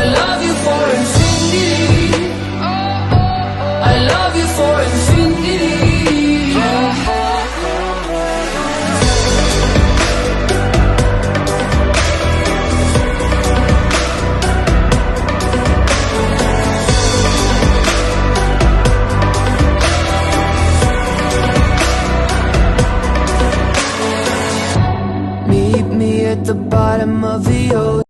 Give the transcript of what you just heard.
I love you for infinity. I love you for infinity. Meet me at the bottom of the ocean.